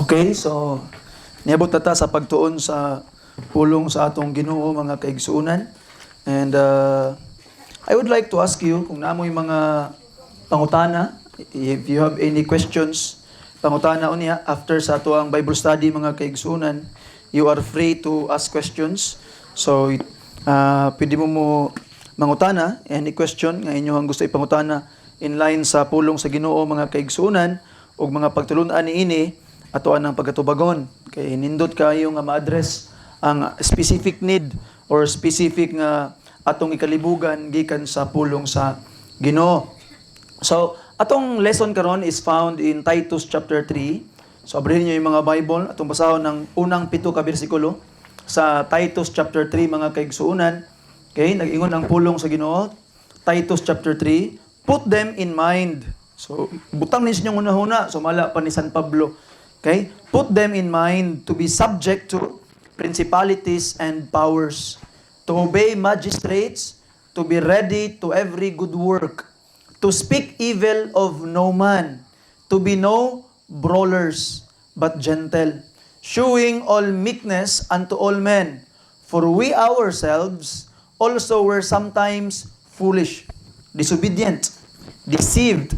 Okay, so niabot na ta sa pagtuon sa pulong sa atong Ginoo mga kaigsuonan. And I would like to ask you kung naamoy mga pangutana, if you have any questions, pangutana unya after sa ato ang Bible study mga kaigsuonan, you are free to ask questions. So pwede mo mangutana any question nga inyo ang gusto ipangutana in line sa pulong sa Ginoo mga kaigsuonan ug mga pagtulun-an niini ato anang pagkatubagon kay nindot kayo nga ma-address ang specific need or specific nga atong ikalibugan gikan sa pulong sa Ginoo. So atong lesson karon is found in Titus chapter 3. So abrihin niyo yung mga Bible atong basahon ng unang 7 ka bersikulo sa Titus chapter 3 mga kaigsuonan. Okay, nag-ingon ang pulong sa Ginoo. Titus chapter 3, put them in mind. So butang ni sinyong una-una, sumala pa ni San Pablo. Okay? Put them in mind to be subject to principalities and powers, to obey magistrates, to be ready to every good work, to speak evil of no man, to be no brawlers, but gentle, shewing all meekness unto all men. For we ourselves also were sometimes foolish, disobedient, deceived,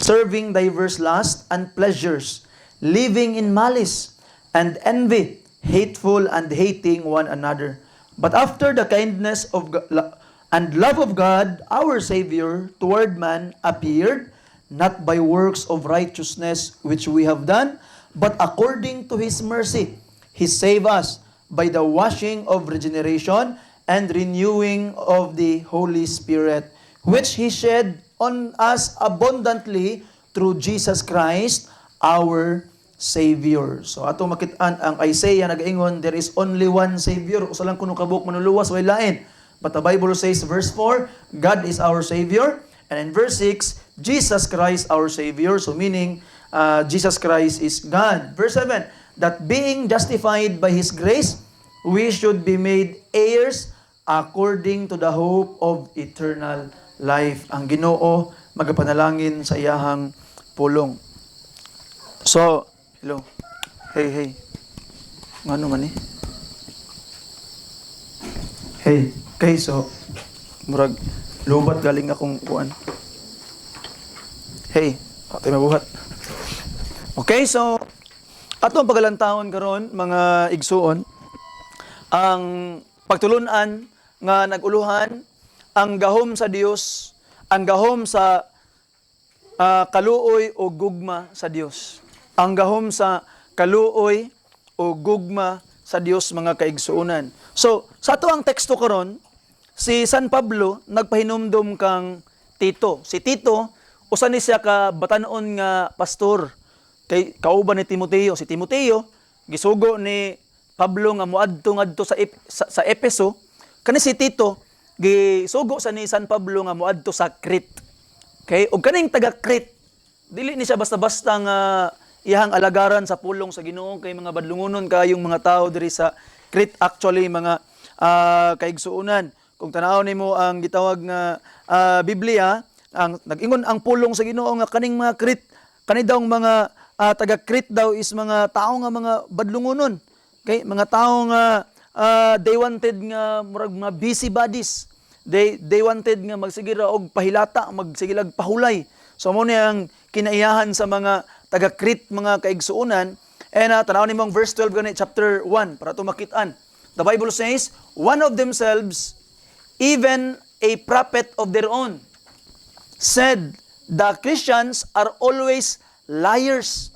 serving diverse lusts and pleasures, living in malice and envy, hateful and hating one another. But after the kindness of and love of God, our Savior, toward man appeared, not by works of righteousness which we have done, but according to His mercy, He saved us by the washing of regeneration and renewing of the Holy Spirit, which He shed on us abundantly through Jesus Christ, our Savior. So ato makitaan ang Isaiah nag-ingon, there is only one Savior. Usa lang kuno kabuk manuluwas way lain. But the Bible says verse 4, God is our Savior, and in verse 6, Jesus Christ our Savior. So meaning Jesus Christ is God. Verse 7, that being justified by His grace, we should be made heirs according to the hope of eternal life. Ang Ginoo magapanalangin sa iyahang pulong. So, hello. Hey. Ano man eh? Hey. Okay, so, murag, lubat galing akong kuan. Hey, atay mabuhat. Okay, so, atong pagalantaon karon mga igsuon, ang pagtulunan nga naguluhan, ang gahom sa Dios, ang gahom sa kaluoy o gugma sa Dios. Ang gahom sa kaluoy o gugma sa Dios mga kaigsuonan. So, sa ato ang teksto karon, si San Pablo nagpahinumdum kang Tito. Si Tito, usa ni siya ka batanon nga pastor. Kay kauban ni Timoteo. Si Timoteo gisugo ni Pablo nga moadto ngadto sa Efeso. Kani si Tito gisugo sa ni San Pablo nga moadto sa Crete. Okay, ug kaning taga Crete, dili ni siya basta-basta nga iyang alagaran sa pulong sa Ginoo kay mga badlungonon kayong mga tao diri sa Crete, actually mga kaigsuonan. Kung tanaw nimo ang gitawag nga Biblia, ang nag-ingon ang pulong sa Ginoo nga kaning mga Crete, kani daw mga taga Crete daw is mga tao nga mga badlungonon. Okay, mga tao nga they wanted nga murag mga busybodies. They wanted nga magsigira og pahilata, magsigilag pahulay. So mo ni ang kinaiyahan sa mga taga Crete mga kaigsuonan. And tanaw nimo ang verse 12 gani chapter 1 para to makitaan. The Bible says, one of themselves, even a prophet of their own, said the Christians are always liars,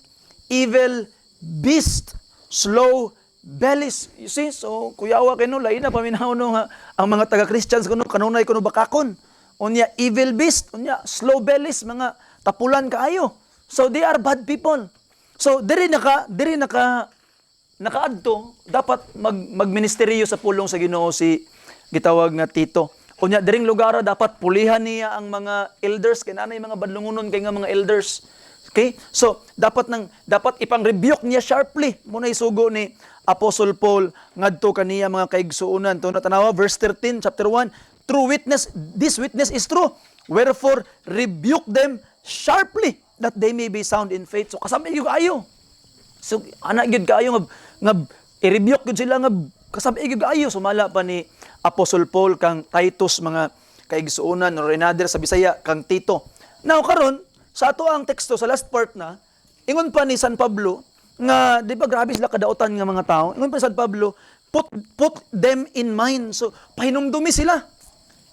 evil beasts, slow bellies. You see, so kuyawa kay no lain na paminaw no ang mga taga-Christians kuno kanunay kuno bakakon. Unya evil beast, unya slow bellies, mga tapulan kaayo. So they are bad people. So diri nakaadto dapat magministeryo sa pulong sa Ginoo si gitawag nga Tito. Unya diring lugar dapat pulihan niya ang mga elders kay nanay mga badlungonon kay nga mga elders. Okay? So dapat ipang-rebuke niya sharply. Muna isugo ni Apostle Paul ngadto kaniya mga kaigsuonan. To natanawa verse 13 chapter 1, true witness, this witness is true. Wherefore rebuke them sharply that they may be sound in faith. So kasama yung ayo. So ana gyud kaayo nga i-rebuke gyud sila nga kasabi gyud kaayo sumala pa ni Apostle Paul kang Titus mga kaigsuonan or another sa Bisaya kang Tito. Now karon sa ato ang teksto sa last part na ingon pa ni San Pablo nga di ba grabe sila kadaotan nga mga tao. Ingon pa ni San Pablo put them in mind. So pahinumdumi sila.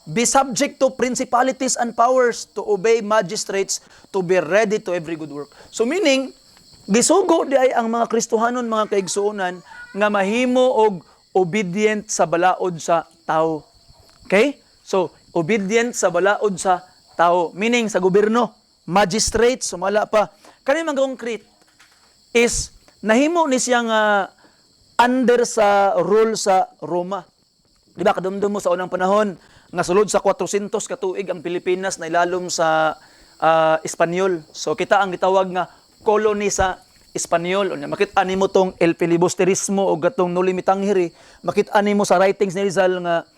Be subject to principalities and powers, to obey magistrates, to be ready to every good work. So meaning, gisugo di ay ang mga Kristohanon, mga kaigsuonan, nga mahimo og obedient sa balaod sa tao. Okay? So, obedient sa balaod sa tao. Meaning, sa gobyerno, magistrates, sumala pa. Kani mga concrete is, nahimo ni siya nga under sa rule sa Roma. Di ba, kadumdum mo sa unang panahon, nga sulod sa 400 katuig ang Pilipinas na ilalom sa Espanyol. So kita ang gitawag nga colony sa Espanyol. Makita nimo tong El Filibusterismo o gatong Noli Me Tangere, makita nimo sa writings ni Rizal nga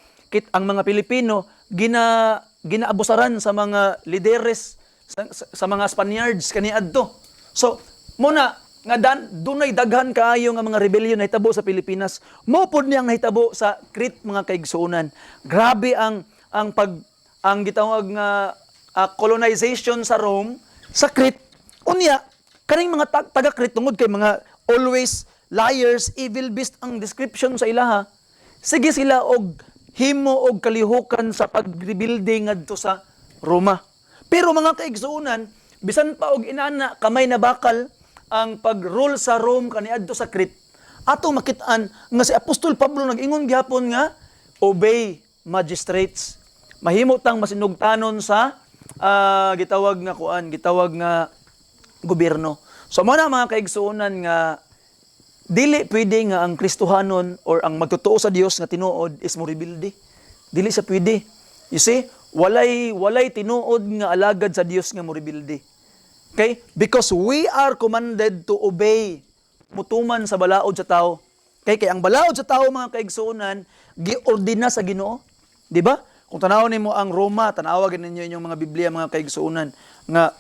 ang mga Pilipino ginaabusaran sa mga lideres sa mga Spaniards kaniadto. So muna nga dunay daghan kaayo nga mga rebellion nahitabo sa Pilipinas. Mao pod niyang nahitabo sa Crete mga kaigsuonan. Grabe ang gitawag nga colonization sa Rome sa Crete. Unya kaning mga taga Crete tungod kay mga always liars, evil beast ang description sa ilaha. Sige sila og himo og kalihukan sa pag-rebuilding ngadto sa Roma. Pero mga kaigsuonan, bisan pa og inana kamay na bakal ang pag-rule sa Rome kaniadto sa Crete, ato makitaan nga si Apostol Pablo nag-ingon gihapon nga obey magistrates. Mahimo tang masinugtanon sa gitawag nga gobyerno. So mo na mga kaigsuonan nga dili pwede nga ang Kristohanon or ang magtotoo sa Dios nga tinuod is mo rebuilde. Dili sa pwede. You see, walay tinuod nga alagad sa Dios nga mo rebuilde. Okay? Because we are commanded to obey mutuman sa balaod sa tao. Okay? Kaya ang balaod sa tao, mga kaigsuonan, giordina sa Ginoo. Di ba? Kung tanawin mo ang Roma, tanawagin ninyo inyong mga Biblia, mga kaigsuonan. Nga,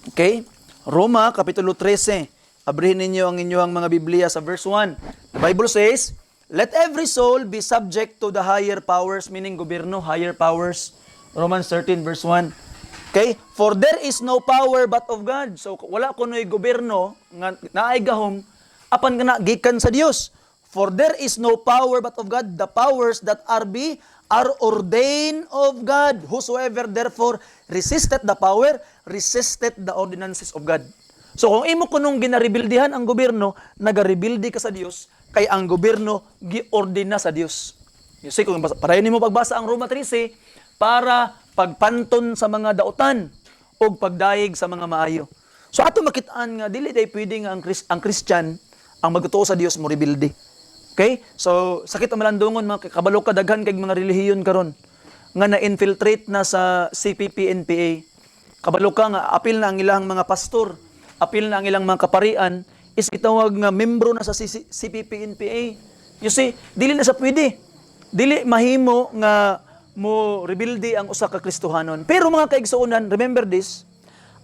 okay? Roma, Kapitulo 13. Abrihin ninyo ang inyong mga Biblia sa verse 1. The Bible says, let every soul be subject to the higher powers, meaning gobyerno, higher powers. Romans 13, verse 1. Okay? For there is no power but of God. So, wala kuno'y gobyerno nga naay gahom, apan nga gikan sa Dios. For there is no power but of God. The powers that are ordained of God. Whosoever therefore resisted the power, resisted the ordinances of God. So, kung imo kunong ginarebildihan ang gobyerno, nagarebildi ka sa Dios, kay ang gobyerno giordina sa Dios. You see, kung parayon mo pagbasa ang Roma 13, para pagpanton sa mga dautan o pagdaig sa mga maayo. So ato makitaan nga dili day pwede nga ang Christian ang magtuo sa Dios mo rebuilde. Okay? So sakit ang malandungon mga kabalo ka daghan kay mga relihiyon karon nga na-infiltrate na sa CPP NPA. Kabalo ka nga apil na ang ilang mga pastor, apil na ang ilang mga kaparian is gitawag nga membro na sa CPP NPA. You see, dili na sa pwede. Dili mahimo nga mo rebuilde ang usa ka Kristohanon. Pero mga kaigsuonan, remember this,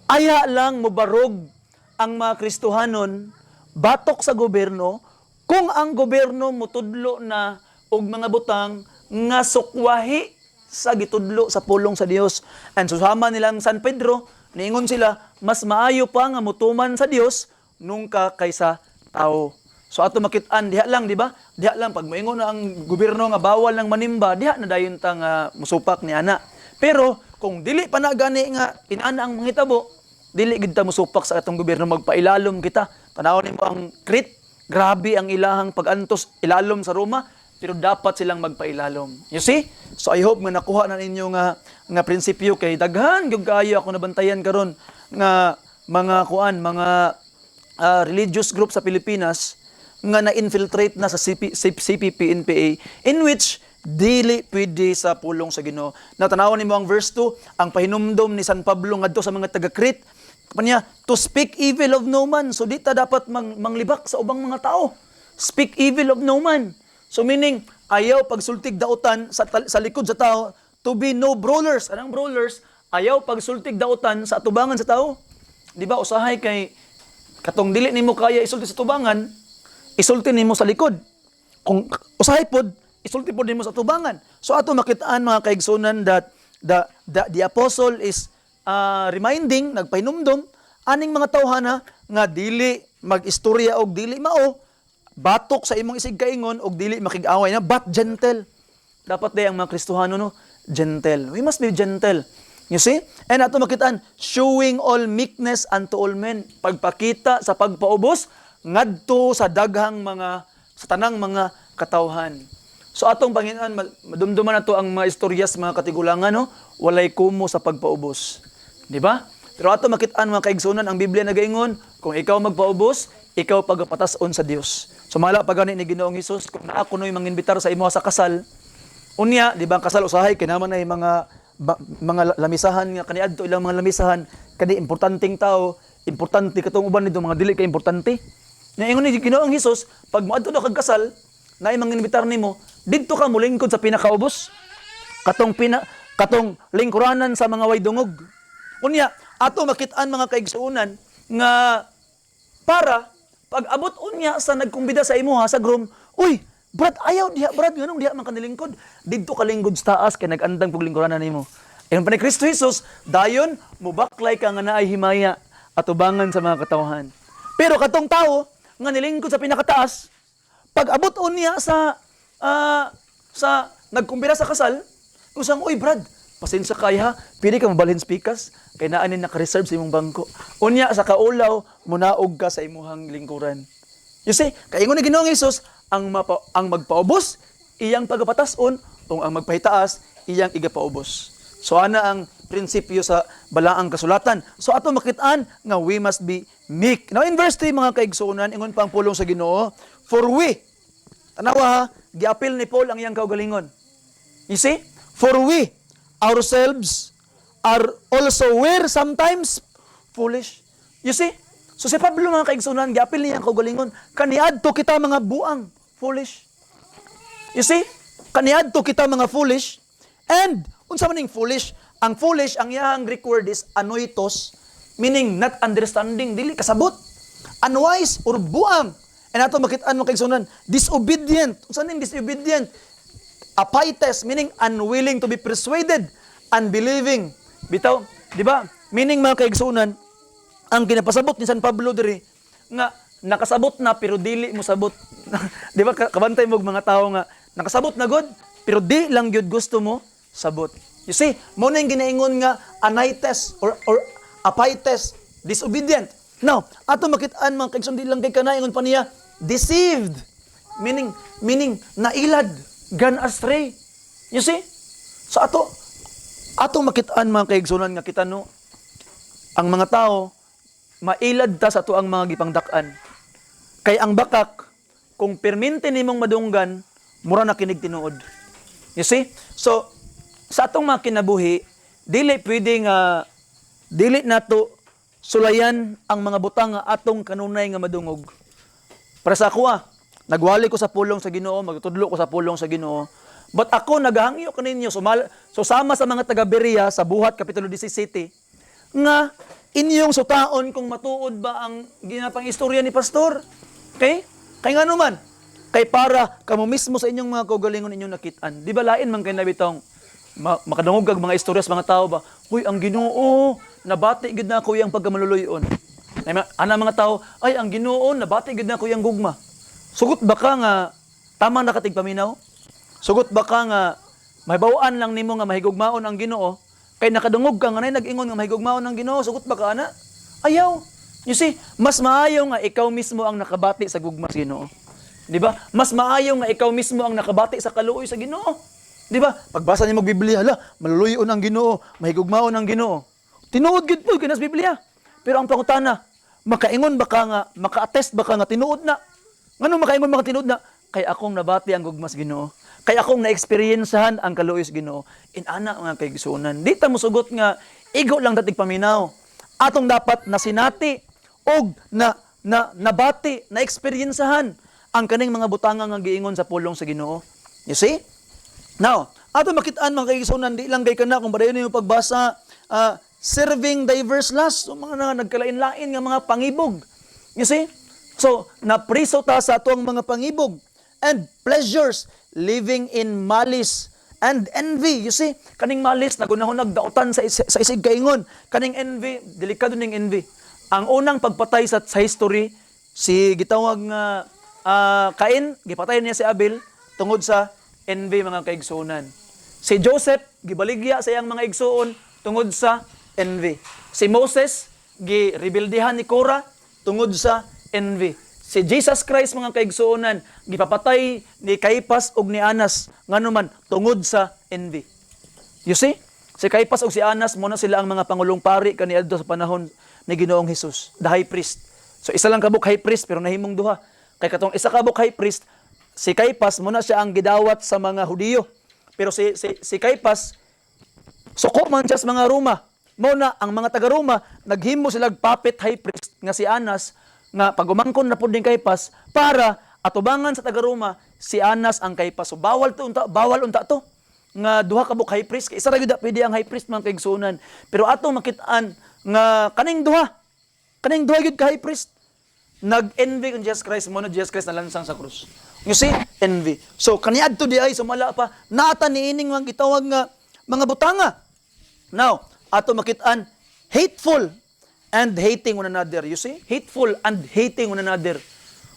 aya lang mo barog ang mga Kristohanon batok sa gobyerno kung ang gobyerno mutudlo na og mga butang nga sukwahi sa gitudlo sa pulong sa Dios. And susama nilang San Pedro, niingon sila, mas maayo pa nga mutuman sa Dios nungka kaysa tao. So ato makitaan diha lang, di ba? Diha lang pag moingon na ang gobyerno nga bawal ng manimba, diha na dayon ta nga musupak ni ana. Pero kung dili pa na gani nga inana ang mangitabo, dili gid ta musupak sa atong gobyerno, magpailalom kita. Tanawon nimo ang Crete, grabe ang ilahang pagantos ilalom sa Roma, pero dapat silang magpailalom. You see? So I hope nga nakuha na ninyo nga prinsipyo kay daghan gyud kaayo ako nabantayan karon nga mga religious group sa Pilipinas nga na-infiltrate na sa CPP NPA in which dili pwede sa pulong sa Ginoo. Natanawon nimo ang verse 2, ang pahinumdom ni San Pablo ngadto sa mga taga-Crete, kanya to speak evil of no man. So dita dapat manglibak sa ubang mga tao. Speak evil of no man. So meaning ayaw pagsultig dautan sa likod sa tao, to be no brawlers. Anong brawlers? Ayaw pagsultig dautan sa atubangan sa tao. Di ba usahay kay Katong dili nimo kaya isulti sa tubangan, isulti nimo sa likod. Kung usahay pod, isulti pod nimo sa tubangan. So ato makitaan mga kaigsunan that the apostle is reminding, nagpahinumdom, aning mga tawhana nga dili mag-istorya og dili mao, batok sa imong isig kaingon og dili makig-away na, but gentle. Dapat day ang mga Kristohano no, gentle. We must be gentle. You see? And ato makitaan, showing all meekness unto all men. Pagpakita sa pagpaubos ngadto sa daghang mga sa tanang mga katawhan. So atong Panginoon, madumduman na to ang mga istoryas, mga katigulangan, no? Walay kumo sa pagpaubos. Di ba? Pero ato makitaan mga kaigsunan, ang Biblia nagaingon, kung ikaw magpaubos, ikaw pagpatason sa Dios. So mala pag ni Ginoong Hesus, kung naa kunoy manginbitar sa imo sa kasal, unya, di ba ang kasal usahay kinaman ay mga lamisahan nga kaniadto ilang mga lamisahan kani importanteng tao, importante katong uban nito mga dili ka importante. Nya ingon ni Ginoong Hesus, pag moadto na kag kasal, naay manginbitar nimo, didto ka mulingkod sa pinakaubos. Katong lingkuranan sa mga way dungog. Unya, ato makitaan mga kaigsuonan nga para pag abot unya sa nagkumbida sa imuha sa groom, uy, brad, ayaw diha, brad, ganun diha man kanilingkod. Didto ka lingkod sa taas kay nag-andang paglingkuranan nimo. Ayon pa ni Kristo Jesus, dayon mubaklay ka nga naay himaya at ubangan sa mga katawhan. Pero katong tao nga nilingkod sa pinakataas, pag abot unya sa nagkumbida sa kasal, usang, uy, brad, pasensya kaya ha, pili ka mabalhin speakers, kay naanin naka-reserve sa imong bangko. Unya, sa kaulaw, munaog ka sa imuhang lingkuran. You see, kaya ingon ni Ginoong Hesus, ang magpaubos, iyang pagpatason, o ang magpahitaas, iyang igapaubos. So, ana ang prinsipyo sa balaang kasulatan. So, ato makitaan nga we must be meek. Now, in verse 3, mga kaigsuunan, ingon pa ang pulong sa Ginoo, for we, tanawa ha, giapil ni Paul ang iyang kaugalingon. You see, for we, ourselves, are also were sometimes foolish. You see? So si Pablo mga kaigsunan, giapil niya ang kaugalingon, kaniadto kita mga buang, foolish. You see? Kaniadto kita mga foolish. And, unsa maning foolish? Ang foolish, ang iyang Greek word is anoitos, meaning not understanding, dili kasabot. Unwise or buang. And ato makitaan mga kaigsunan, disobedient. Unsa ning disobedient? Apaites, meaning unwilling to be persuaded, unbelieving. Bitaw, di ba? Meaning mga kaigsunan, ang kinapasabot ni San Pablo diri nga nakasabot na pero dili mo sabot. Di ba kabantay mo mga tao nga nakasabot na god pero di lang gyud gusto mo sabot. You see, mo na yung ginaingon nga anaites or apaites, disobedient. Now, ato makitaan mga kaigsunan, di lang kay kanaingon pa niya deceived, meaning nailad, gone astray. You see? So atong makitaan mga kaigsunan nga kita no, ang mga tao mailad ta sa tuang mga gipangdak-an. Kay ang bakak kung perminti nimong madunggan, mura na kinig tinuod. You see? So sa atong mga kinabuhi, dili pwedeng dili nato sulayan ang mga butang nga atong kanunay nga madungog. Para sa ako nagwali ko sa pulong sa Ginoo, magtudlo ko sa pulong sa Ginoo. But ako nagahangyo kaninyo sama sa mga taga Berea sa Buhat kapitulo 17 nga inyong sutaon kung matuod ba ang ginapang istorya ni pastor. Okay? Kay nga naman, kay para kamo mismo sa inyong mga kaugalingon inyong nakitaan. Di ba lain man kay nabitong makadungog kag mga istorya sa mga tao ba? Huy, ang Ginoo, nabati gid na ako yang pagkamaluluyon. Ana mga tao, ay ang Ginoo, nabati gid na ako yang gugma. Sugot ba ka nga tama nakatigpaminaw? Sugot ba ka nga mahibawaan lang nimo nga mahigugmaon ang Ginoo? Kay nakadungog ka nga na nag-ingon nga mahigugmaon ang Ginoo, sugot ba ka ana? Ayaw. You see, mas maayo nga ikaw mismo ang nakabati sa gugma sa Ginoo. Di ba? Mas maayo nga ikaw mismo ang nakabati sa kaluoy sa Ginoo. Di ba? Pagbasa niyo mag-Biblia, hala, maluluyon ang Ginoo, mahigugmaon ang Ginoo. Tinuod gid po kinas Biblia. Pero ang pangutana, makaingon ba ka nga, maka-attest ba ka nga tinuod na? Ngano makaingon mga tinuod na? Kay akong nabati ang gugmas Ginoo. Kay akong na-experiencehan ang kaluoy sa Ginoo. Inana nga kay gisunan. Di ta mosugot nga igo lang datig paminaw. Atong dapat nasinati og nabati, na-experiencehan ang kaning mga butanga nga giingon sa pulong sa Ginoo. You see? Now, ato makitaan mga kaigsunan, di lang kay kana kung badayon yung pagbasa, serving diverse lusts, so mga nagkalain-lain nga mga pangibog. You see? So, napriso ta sa atuang mga pangibog and pleasures, living in malice and envy. You see? Kaning malice, nagunahon nagdaotan sa isig kaingon. Kaning envy, delikado ning envy. Ang unang pagpatay sa history, si gitawag nga Cain, gipatay niya si Abel tungod sa envy, mga kaigsuonan. Si Joseph, gibaligya sa iyang mga igsuon tungod sa envy. Si Moses, girebeldihan ni Korah tungod sa envy. Si Jesus Christ, mga kaigsuonan, gipapatay ni Caiaphas ug ni Anas nganuman tungod sa envy. You see? Si Caiaphas ug si Anas muna sila ang mga pangulong pari kaniadto sa panahon ni Ginoong Hesus, the high priest. So isa lang kabuk high priest pero nahimong duha. Kay katong isa kabuk high priest, si Caiaphas muna siya ang gidawat sa mga Hudiyo. Pero si Caiaphas suko man siya sa mga Roma. Muna ang mga taga Roma naghimo sila puppet high priest nga si Anas nga pagumangkon na pud ning Caiaphas para atubangan sa taga Roma si Anas ang Caiaphas. So bawal unta to nga duha ka buk high priest kay isa ra gyud pwede ang high priest mga kaigsuonan. Pero ato makit-an nga kaning duha gyud ka high priest nag-envy kung Jesus Christ mo na Jesus Christ nalansang sa krus. You see? Envy. So kaniadto di ay sumala pa nata niining mga gitawag nga mga butanga. Now, ato makit-an hateful and hating one another. You see? Hateful and hating one another.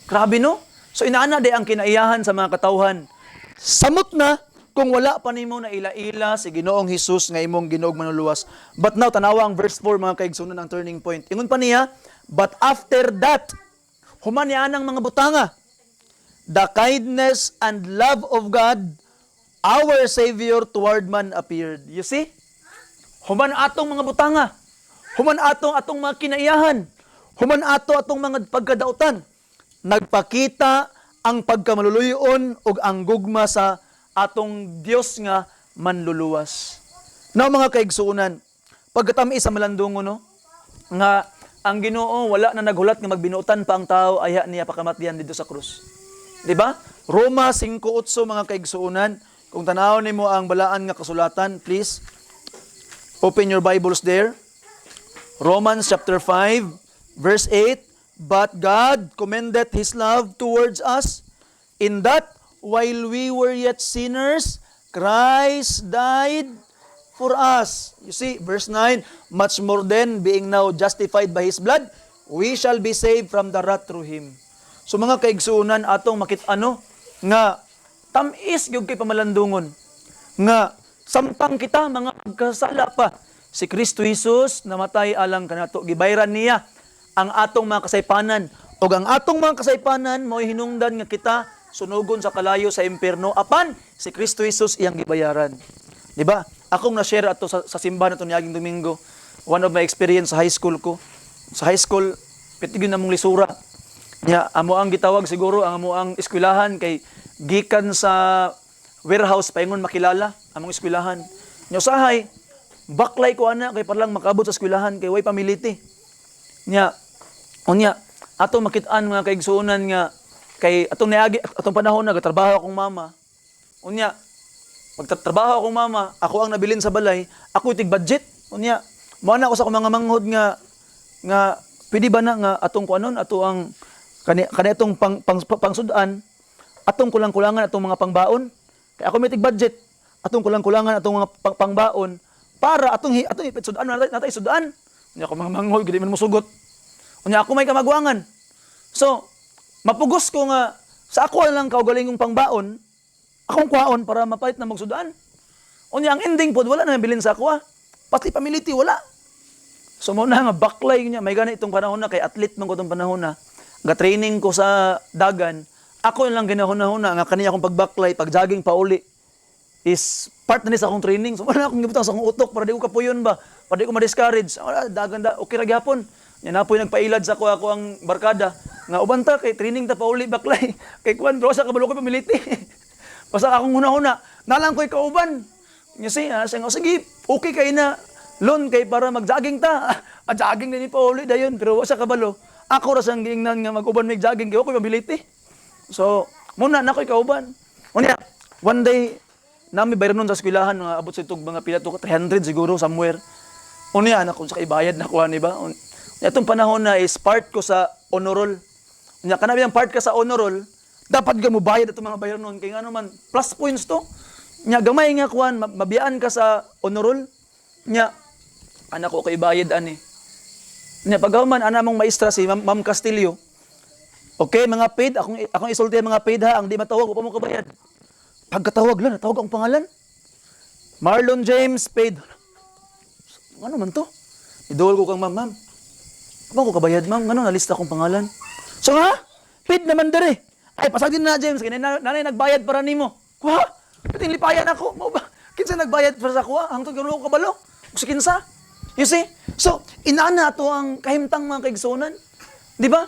Grabe no? So inaana di ang kinaiyahan sa mga katawhan. Samot na kung wala pa nimo na ila-ila si Ginoong Hesus nga imong Ginoong manluluwas. But now tanawa ang verse 4 mga kaigsuonan ang turning point. Ingon pa niya, but after that, human niya ang mga butanga, the kindness and love of God, our Savior toward man appeared. You see? Human atong mga butanga. Human atong mga kinaiyahan. Human atong mga pagkadautan. Nagpakita ang pagkamaluluyon o ang gugma sa atong Dios nga manluluwas. Now mga kaigsuonan, pagkatami sa malandungon no, nga ang Ginoo wala na naghulat nga magbinuotan pa ang tao aya niya pakamatyan dito sa krus. Di ba? Roma 5:8 mga kaigsuonan. Kung tanaw nimo ang balaan nga kasulatan, please open your Bibles there. Romans chapter 5 verse 8, but God commended His love towards us in that while we were yet sinners, Christ died for us. You see, verse 9, much more then, being now justified by His blood, we shall be saved from the wrath through Him. So mga kaigsuonan, atong makit-ano, nga tamis yung kay pamalandungon, nga samtang kita, mga pagkasala pa, si Kristo Jesus, namatay alang kanato, gibayran niya ang atong mga kasaypanan, o ang atong mga kasaypanan, mo'y hinungdan nga kita, sunugon sa kalayo sa impierno, apan, si Kristo Jesus iyang gibayaran. Diba? Akong na-share ato sa simbahan ito niyaging Domingo. One of my experience sa high school ko. Sa high school, pitigyon na mong lisura. Nya, amo ang gitawag siguro, ang amo ang eskwelahan kay gikan sa warehouse paingon makilala among eskwelahan. Nya usahay, baklay ko ana kay parlang makabot sa eskwelahan kay way pamiliti. Nya, unya, ato makit-an mga kaigsuonan nga kay atong niagi atong panahon nagatrabaho akong mama. Unya, magtatrabaho akong mama, ako ang nabilin sa balay, ako itig budget. Unya, mo na ako sa akong mga manghod nga pwede ba na nga atong kuanon ato ang kani atong pangsudan, atong kulang-kulangan atong mga pangbaon. Kay ako may tig budget, atong kulang-kulangan atong mga pangbaon para atong ipitsudan natay sudan. Unya ako mga manghod gid man mo sugot. Unya ako may kamagwangan. So, mapugos ko nga sa ako lang kaugalingong pangbaon, akong kwaon para mapalit na magsudaan. Unya ang ending pod wala na nabilin sa ako. Pati pamiliti wala. So mo na nga baklay niya, may gani itong panahon na kay athlete man ko itong panahon na. Nga training ko sa dagan, ako lang ginahon na nga kaniya akong pagbaklay, pag-jogging pa uli is part na ni sa akong training. So wala akong gibutang sa akong utok para di ko kapuyon ba, para di ko ma-discourage. Wala dagan da okay ra gyapon. Nya napoy nagpailad sa ako ang barkada nga ubanta kay training ta pa uli baklay. Kay kuan bro sa kabalo ko pamiliti. Basta akong huna-huna, nalang ko'y kauban. You see, sige, okay kayo na, loan kay para mag-jogging ta. Jogging na ni Pauli dayon, pero sa kabalo, ako rasang giingnan nga mag-uban may jogging, kaya ako'y mabiliti. So, muna na ko'y kauban. Unya, one day, nami bayran nun sa eskwelahan, mga abot sa itong mga pilato, 300 siguro, somewhere. Unya, anak ko sa kaibayad na kuha, ba? Itong panahon na is part ko sa honor roll. Nya kana biyang part ka sa honor roll, dapat ka mo bayad ato mga bayaran nun kay ngano man plus points to. Nya gamay nga kuan mabiyaan ka sa honor roll. Nya anak ko kay bayad ani. Nya paghuman ana mong maestra si Ma'am Castillo. Okay, mga paid, akong isulti mga paid ha, ang di matawag upa mo kabayad. Pagkatawag lang, natawag ang pangalan. Marlon James paid. Ano man to? Idol ko kang ma'am. Ano ko kabayad ma'am? Ano nalista akong pangalan? So nga, paid naman dere. Ay, pasag din na James, kaya nanay nagbayad para nimo. Kuha, kating lipayan ako. Mo ba? Kinsa nagbayad para sa kuha? Hangtod ka ko kabalo. Gusto kinsa? You see? So, inana to ang kahimtang mga kaigsunan. Di ba?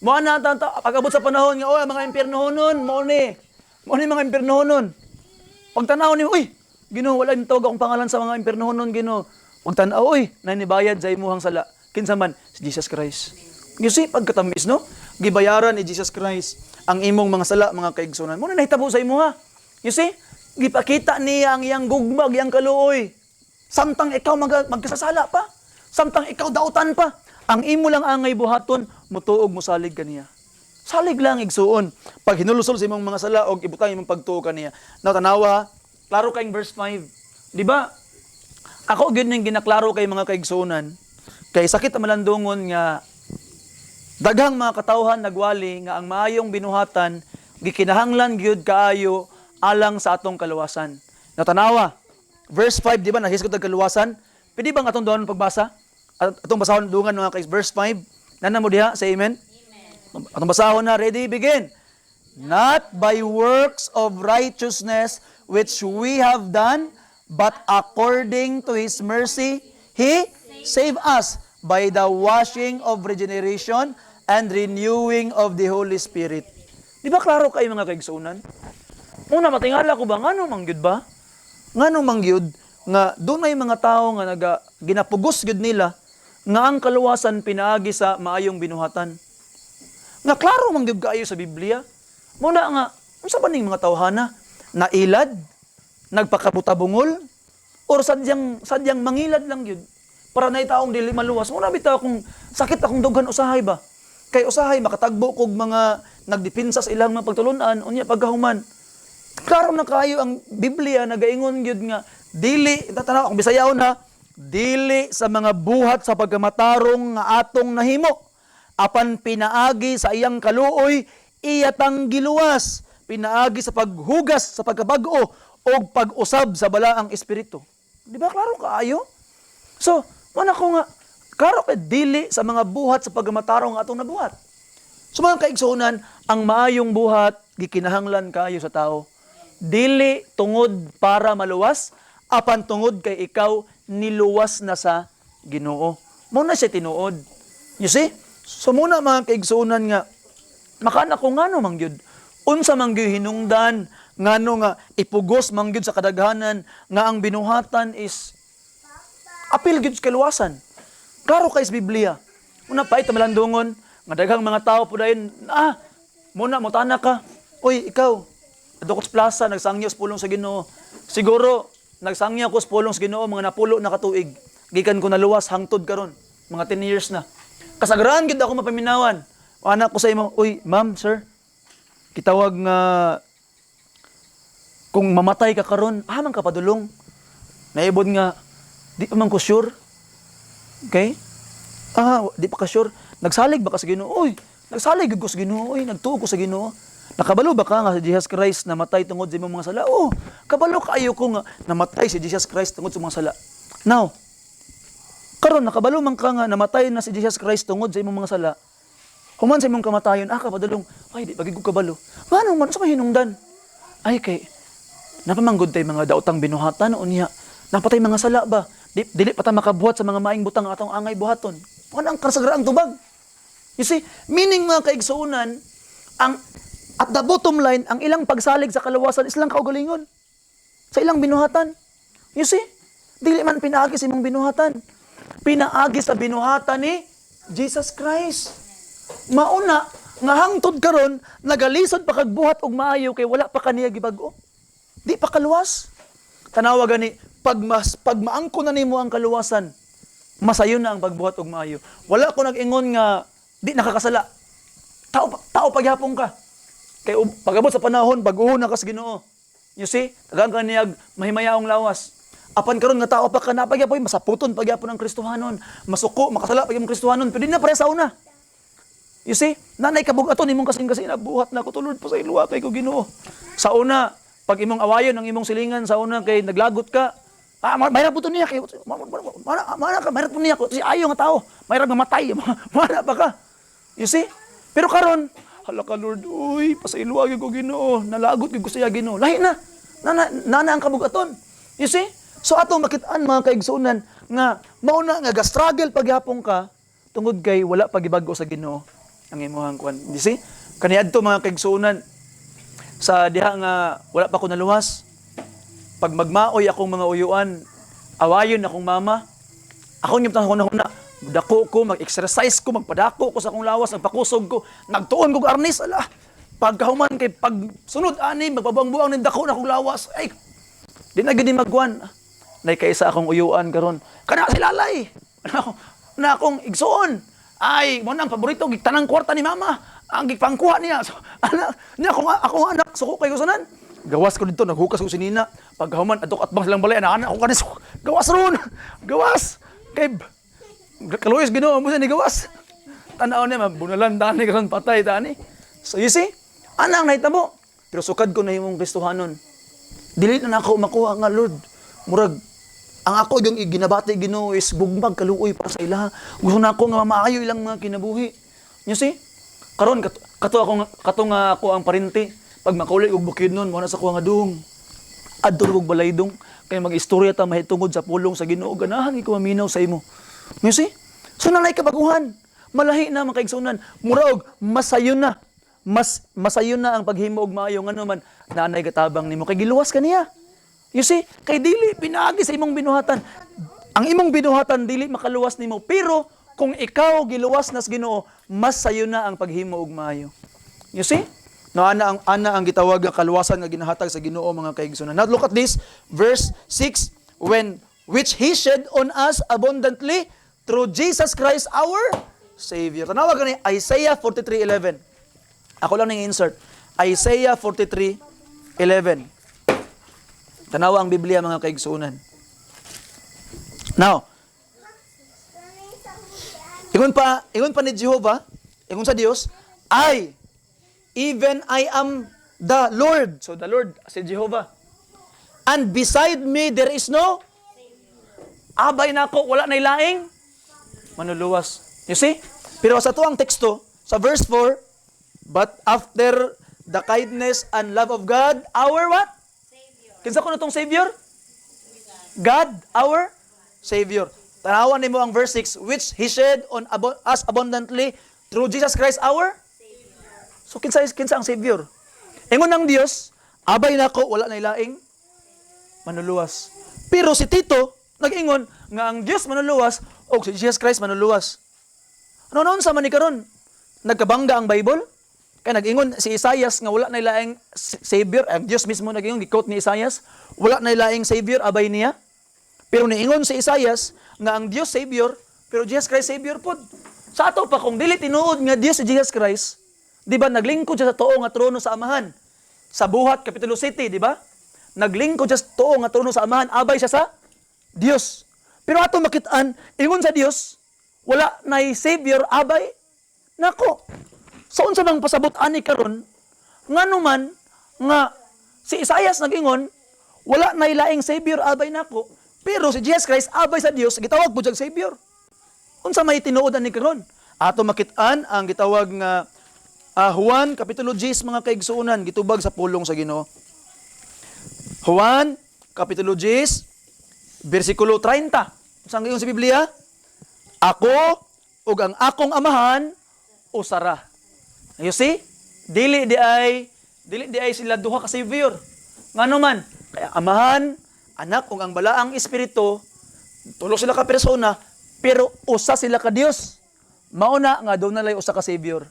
Mo na pag-abot sa panahon nga, oy, mga impyerno nun, mo ni mga impyerno nun. Pag tanaw ni, uy, Ginoo, wala yung tawag akong pangalan sa mga impyerno nun, Ginoo. Pag tanaw, uy, nanibayad sa imuhang sala. Kinsa man, si Jesus Christ. You see, pagkatamis, no? Gibayaran ni Jesus Christ ang imong mga sala, mga kaigsunan. Mo na nahitabo sa imuha. You see? Gipakita niya ang iyang gugmag, iyang kaluoy. Samtang ikaw magkasasala pa. Samtang ikaw dautan pa. Ang imo lang angay buhaton, mutuog mo salig kaniya. Salig lang igsuon. Pag hinulusol sa imong mga sala og ibutang imong pagtuo kaniya. Now tanawa, klaro kaing verse 5. Di ba? Ako gyud ning ginaklaro kay mga kaigsuonan. Kay sakit ang malandungon nga daghang mga katawhan nagwali nga ang maayong binuhatan gikinahanglan gyud kaayo alang sa atong kaluwasan. Now tanawa, verse 5, di ba, nahiskot ang kaluwasan? Pwede bang atong doon pagbasa? Atong basahon dungan mga guys, verse 5. Nana mo diha, say amen? Amen. Atong basahon na, ready, begin. Not by works of righteousness which we have done, but according to His mercy, He saved us by the washing of regeneration and renewing of the Holy Spirit. Di ba klaro kayo mga kaigsunan? Una, matingala ko ba, ngano mangyud ba? Ngano mangyud nga doon ay mga tao nga ginapugos gyud nila nga ang kaluwasan pinaagi sa maayong binuhatan. Nga klaro mangyud kaayo sa Biblia. Muna nga, unsa ba ning mga tawhana? Nailad, nagpakabutabungol, or sadyang mangilad lang gyud para na taong dili maluwas. Muna bitaw kung sakit akong dughan usahay ba? Kay usahay makatagbo kog mga nagdepensa sa ilang mga pagtulunan unya pagkahuman. Klaro na kayo ang Biblia nagaingon gyud nga dili tatanaw ang Bisayaon ha, dili sa mga buhat sa pagkamatarong nga atong nahimo apan pinaagi sa iyang kaluoy iyatang giluwas pinaagi sa paghugas sa pagkabag-o o pag-usab sa balaang espiritu. Di ba klaro kaayo? So, mana ko nga klaro kay dili sa mga buhat sa pagkamatarong nga atong nabuhat. So mga kaigsuonan, ang maayong buhat gikinahanglan kaayo sa tao. Dili tungod para maluwas, apan tungod kay ikaw niluwas na sa Ginoo. Muna siya tinuod. You see? So muna mga kaigsuonan nga, makana ko ngano mangyud. Unsa mangyud hinungdan, ngano nga ipugos mangyud sa kadaghanan, nga ang binuhatan is apil gyud sa kaluwasan. Klaro kay sa Biblia. Una pa ita malandungon, nga daghang mga tao po dayon, muna mo tana ka. Uy, ikaw, Dukot Plaza, nagsangyo sa pulong sa Ginoo. Siguro, nagsangyo ko sa pulong sa Ginoo, mga napulo na katuig. Gikan ko naluwas, hangtod karon, mga 10 years na. Kasagaraan gid ako mapaminawan. O anak ko sa imo, uy, ma'am, sir, kitawag nga, kung mamatay ka karon, man ka padulong. Naibod nga, di pa man ko sure. Okay? Di pa ka sure. Nagsalig ba ka sa Ginoo? Uy, nagsalig ko sa Ginoo. Uy, nagtuo ko sa Ginoo. Nakabalo ba ka nga si Jesus Christ namatay tungod sa imong mga sala? Oo, kabalo kaayo ko nga namatay si Jesus Christ tungod sa mga sala. Now, karon nakabalo man ka nga namatay na si Jesus Christ tungod sa imong mga sala. Human sa imong kamatayon, kapadulong, ay, di bagay ko kabalo. Manong man, sa hinungdan? Ay, kay, napamanggod tayo mga daotang binuhatan, unya, napatay mga sala ba? Dili pa ta makabuhat sa mga maing butang atong angay buhaton. Ano ang kasagaraang tubag? You see, meaning mga kaigsuunan, at the bottom line, ang ilang pagsalig sa kaluwasan is lang kaugalingon. Sa ilang binuhatan. You see? Dili man pinaagi sa imong binuhatan. Pinaagi sa binuhatan ni Jesus Christ. Mauna, nga hangtod karon nagalisod pa kag buhat og maayo kay wala pa kaniya gibag-o. Di pa kaluwas. Tanawa gani, pag maangko na nimo ang kaluwasan, masayo na ang pagbuhat og maayo. Wala ko nag-ingon nga di nakakasala. Tao pagyapon ka. Kay pagabot sa panahon, baguhon na kas Ginoo. You see? Tagaan ka niyag mahimayaong lawas. Apan karon nga tao pa ka na pagyapoy, masaputon pagyapon ng Kristohanon. Masuko, makasala pagyapon ng Kristohanon. Pero di na pareha sa una. You see? Nanay kabugaton imong kasing-kasing buhat na ko tulod po sa iluwa kay ko Ginoo. Sa una, pag imong awayon ang imong silingan sa una kay naglagot ka, mayroon po ito niya. Mayroon po niya. Si ayaw nga tao. Mayroon nga matay. Mana pa ka. You see? Pero karon, hala ka Lord, uy, pasailuwag ko Ginoo. Nalagot ko siya Ginoo. Lahi na. Nana ang kabugaton. You see? So atong makitaan mga kaigsunan nga mauna nga ga-struggle pagyapon ka tungod kay wala pagibago sa Ginoo ang imong kwan. You see? Kaniadto mga kaigsunan sa diha nga wala pa ko naluwas. Pag magmaoy akong mga uyuan, awayon akong mama, ako yung huna, dako ko, mag-exercise ko, magpadako ko sa akong lawas, nagpakusog ko, nagtuon ko arnis, ala. Pagkahuman kay pagsunod ani, magpabuang-buang ng dako na akong lawas, ay, di na gini magwan. Nay kaysa akong uyuan karon. Kana si lalay. Na akong igsuon. Ay, mo nang paborito gigtanang kwarta ni mama. Ang gipangkuha niya. So, niya akong anak suko kay gusanan. Gawas ko dito, naghukas ko si Nina. Pagkahuman, atok atbang silang balay, anak ako kanis. Gawas ron! Gawas! Kay, kaluyos Ginoo mo siya ni gawas. Tanaw niya, bunalan, tani, karon patay, tani. So you see, anang nahitabo. Pero sukad ko na yung Kristohanon. Dili na ako makuha nga, Lord. Murag, ang ako yung ginabati Ginoo is bugbag kaluoy para sa ilaha. Gusto na ako nga maayo ilang mga kinabuhi. You see? Karon kato ako ang parinti. Pag makulay og bukid nun, mo na sa kuha nga dong. Adto og balaydong kay mag-istorya ta mahitungod sa pulong sa Ginoo ganahan ikaw maminaw sa imo. You see? So nalay kabaguhan. Malahi na mga kaigsunan. Mura og masayon na. Masayon na ang paghimo og maayo ngano man nanay gatabang nimo kay giluwas kaniya. You see? Kay dili pinaagi sa imong binuhatan. Ang imong binuhatan dili makaluwas nimo pero kung ikaw giluwas nas Ginoo, mas sayo na ang paghimo og maayo. You see? No, ana ang gitawag nga kaluwasan nga ginahatag sa Ginoo mga kaigsunan. Now look at this, verse 6, which He shed on us abundantly through Jesus Christ our Savior. Tanawag ni Isaiah 43:11. Ako lang ning insert. Isaiah 43:11. Tanawa ang Biblia mga kaigsunan. Now, ingon pa ni Jehovah, ingon sa Dios, even I am the Lord. So the Lord, si Jehovah. And beside me, there is no abay na ako, wala na ilaing manuluwas. You see? Pero sa tuang teksto, sa verse 4, but after the kindness and love of God, our what? Savior. Kinsa ko na itong Savior? God, our Savior. Tanawan nimo ang verse 6, which He shed on us abundantly through Jesus Christ our So, kinsa ang Savior? Ingon ng Dios, abay na ko, wala na ilaing manuluwas. Pero si Tito, nag-ingon, nga ang Diyos manuluwas, o si Jesus Christ manuluwas. Ano noon sa manikaron? Nagkabangga ang Bible? Kaya nag-ingon si Isaias, nga wala na ilaing Savior, ang Diyos mismo nag-ingon, gi-quote ni Isaias, wala na ilaing Savior, abay niya. Pero niingon si Isaias, nga ang Diyos Savior, pero Jesus Christ Savior po. Sa ato pa, kung dili tinuod nga Diyos si Jesus Christ, di ba, naglingkod siya sa tuo nga trono sa Amahan. Sa Buhat, Capitulo City, di ba? Naglingkod siya sa tuo nga trono sa Amahan, abay siya sa Dios. Pero ato makitaan, ingon sa Dios, wala na'y Savior, abay, nako. So, unsa bang pasabot ani karon nga naman, nga si Isaias nag-ingon, wala na'y laing Savior, abay nako. Pero si Jesus Christ, abay sa Dios, gitawag po siyang Savior. Unsa may tinuod ani karon? Ato makitaan ang gitawag nga Juan, Kapitulo 10, mga kaigsuunan, gitubag sa pulong sa Ginoo. Juan, Kapitulo 10, versikulo 30. Saan ngayon sa Biblia? Ako, ug ang akong amahan, usara. You see? Dili di ay sila duha ka Savior. Ngano man? Kaya amahan, anak, ug ang balaang espiritu, tulo sila ka persona, pero usa sila ka Dios. Mauna nga doon nalay usa ka Savior.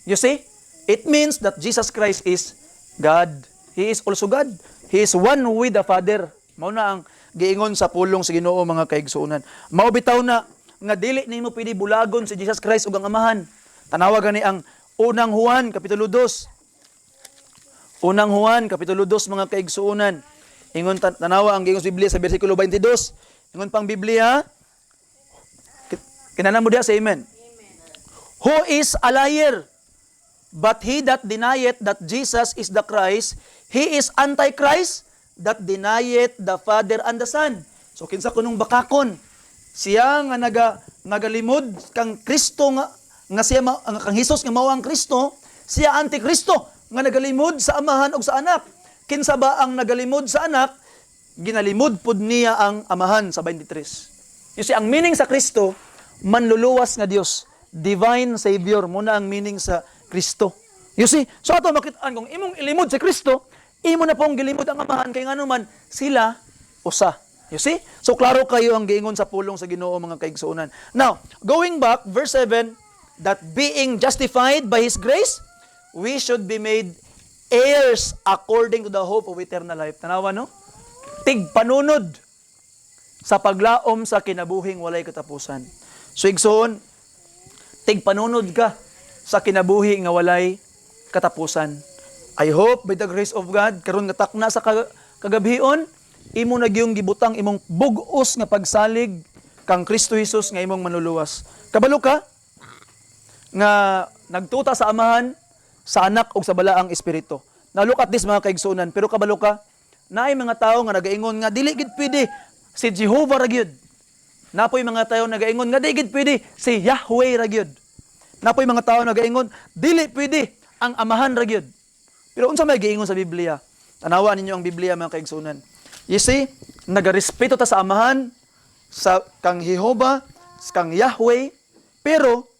You see? It means that Jesus Christ is God. He is also God. He is one with the Father. Mao na ang giingon sa pulong sa Ginoo mga kaigsuonan. Mao bitaw na nga dili nimo pwede bulagon si Jesus Christ ug ang Amahan. Tanawa gani ang Unang Juan, Kapitulo 2. Unang Juan, Kapitulo 2, mga kaigsuunan. Ingon tanawa ang giingos Biblia sa versikulo 22. Ingon pang Biblia, kinana mo diha sa amen. Who is a liar? But he that denieth that Jesus is the Christ, he is antichrist that denieth the Father and the Son. So kinsa kunong bakakon? Siya nga nagalimod kang Kristo nga siya kang Hesus nga mao ang Kristo, siya antikristo nga nagalimod sa amahan ug sa anak. Kinsa ba ang nagalimod sa anak? Ginalimod pud niya ang amahan sa 23. You see, ang meaning sa Kristo, manluluwas nga Dios, divine savior, muna ang meaning sa Kristo. You see, so ato makitaan kung imong ilimod sa Kristo, imo na pong gilimod ang amahan kay ngano man sila usa. You see? So klaro kayo ang giingon sa pulong sa Ginoo, mga kaigsuonan. Now, going back verse 7, that being justified by his grace, we should be made heirs according to the hope of eternal life. Tanawa, no? Tigpanunod sa paglaom sa kinabuhing walay katapusan. So igsoon, tigpanunod ka sa kinabuhi nga walay katapusan. I hope by the grace of God, karon nga takna sa kagabhion, imo na gyung gibutang imong bug-os nga pagsalig kang Kristo Jesus nga imong manluluwas. Kabalo ka nga nagtuta sa amahan, sa anak ug sa balaang espiritu. Now look at this, mga kaigsunan, pero kabalo ka, naay mga tao nga nagaingon nga dili gid pwede si Jehovah ra gyud. Napoy mga tao nagaingon nga dili gid pwede si Yahweh ra gyud. Napoy mga tao nagaingon dili pwede ang amahan ra gyud. Pero unsa may giingon sa Biblia? Tanawa ninyo ang Biblia, mga kaigsunan. You see, nagarespeto ta sa amahan, sa kang Jehovah, kang Yahweh, pero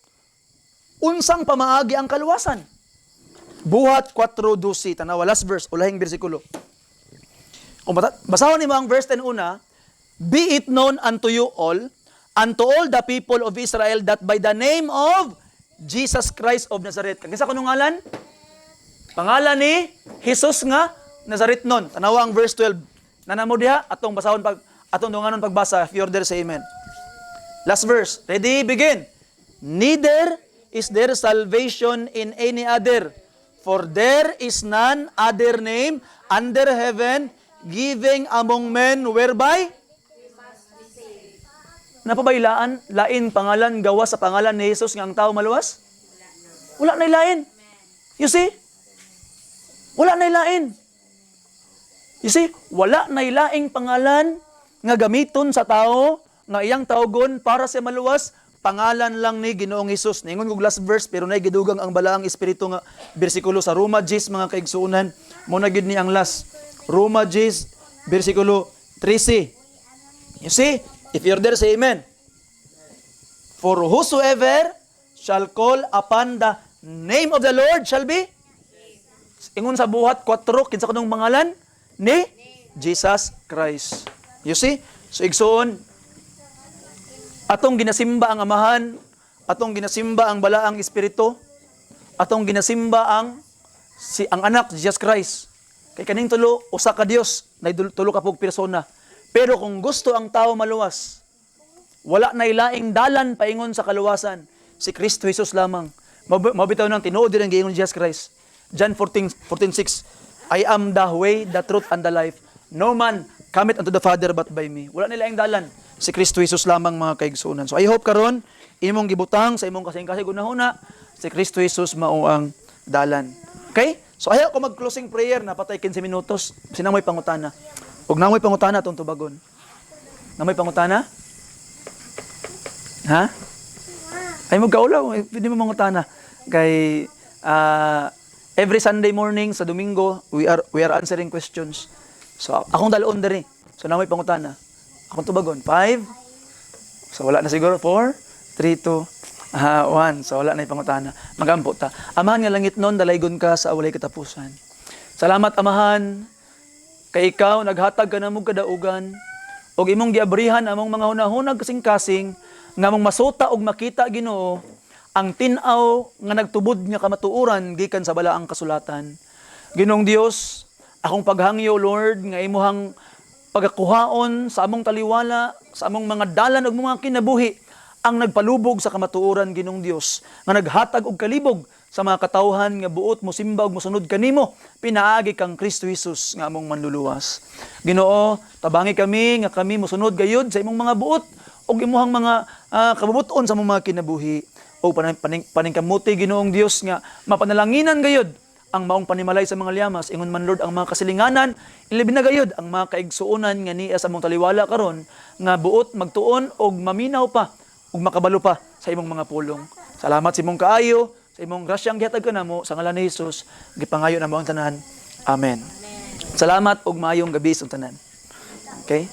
unsang pamaagi ang kaluwasan? Buhat 4:12, tanawa last verse, ulahing bersikulo. Kung basahon nimo ang verse 10 una, be it known unto you all, unto all the people of Israel, that by the name of Jesus Christ of Nazareth. Kagisa kunong ngalan? Pangalan ni Jesus nga Nazaretnon. Tanawa ang verse 12. Nanamo diha atong basahon atong dunganon pagbasa, if you're there, say amen. Last verse. Ready, begin. Neither is there salvation in any other, for there is none other name under heaven giving among men whereby napabailaan, lain pangalan gawa sa pangalan ni Jesus nga ang tao maluwas? Wala na ilain. You see? Wala na ilain. You see? Wala na ilaing pangalan nga gamiton sa tao nga iyang tawgon para sa maluwas, pangalan lang ni Ginoong Hesus. Ningon kog last verse, pero nay gidugang ang balaang espiritu nga bersikulo sa Roma 10, mga kaigsuunan. Muna gid ni ang last. Roma 10, bersikulo 13. You see? If you're there, say amen. For whosoever shall call upon the name of the Lord shall be. Ingon sa buhat 4, kinsa kanong pangalan? Ni Jesus Christ. You see? So igsoon, atong ginasimba ang amahan, atong ginasimba ang balaang espiritu, atong ginasimba ang anak, Jesus Christ. Kay kaning tulo, usa ka Dios, na tulo ka pug persona. Pero kung gusto ang tao maluwas, wala na ilaing dalan paingon sa kaluwasan, si Kristo Jesus lamang. Mabitaw nang tinuod din ang giingon Jesus Christ. John 14:6, I am the way, the truth, and the life. No man cometh unto the Father but by me. Wala na ilaing dalan, si Kristo Jesus lamang, mga kaigsunan. So I hope karon imong gibutang sa imong kasing-kasing unahuna, si Kristo Jesus mao ang dalan. Okay? So ayaw ko mag-closing prayer na patay 15 minutos. Sinamoy pangutana. Ug namoy pangutana atong tubagon. Namoy pangutana? Ha? Ay mo kaulaw, pwede mo mangutana. Kay every Sunday morning sa Domingo, we are answering questions. So akong dalon diri. So namoy pangutana. Akong tubagon. 5. So wala na siguro 4, 3, 2, 1. So wala na pangutana. Magampo ta. Amahan nga langit nun, dalaygon ka sa walay katapusan. Salamat, Amahan. Kay ikaw, naghatag ka na mong kadaugan, o imong giabrihan among mga hunahunag kasing-kasing, nga mong masuta og makita, Ginoo, ang tinaw nga nagtubod nga kamatuuran gikan sa balaang kasulatan. Ginoong Dios, akong paghangyo, Lord, nga imuhang pagakuhaon sa among taliwala, sa among mga dalan ug mga kinabuhi, ang nagpalubog sa kamatuoran, Ginoong Dios, nga naghatag og kalibog sa mga katawhan nga buot mo simba ug mosunod kanimo, pinaagi kang Kristo Jesus nga among manluluwas. Ginoo, tabangi kami nga kami mosunod gayud sa imong mga buot ug imuhang mga kabubuton sa among mga kinabuhi. O paningkamuti Ginoong Dios nga mapanalanginan gayud ang maong panimalay sa mga liyamas, ingon man Lord ang mga kasilinganan, ilabi na gayud ang mga kaigsuonan nga niya sa among taliwala karon nga buot magtuon og maminaw pa ug makabalo pa sa imong mga pulong. Salamat sa imong kaayo, sa imong grasyang gihatag kanamo sa ngalan ni Hesus, gipangayo na mo ang tanan. Amen. Salamat ug maayong gabi sa tanan. Okay?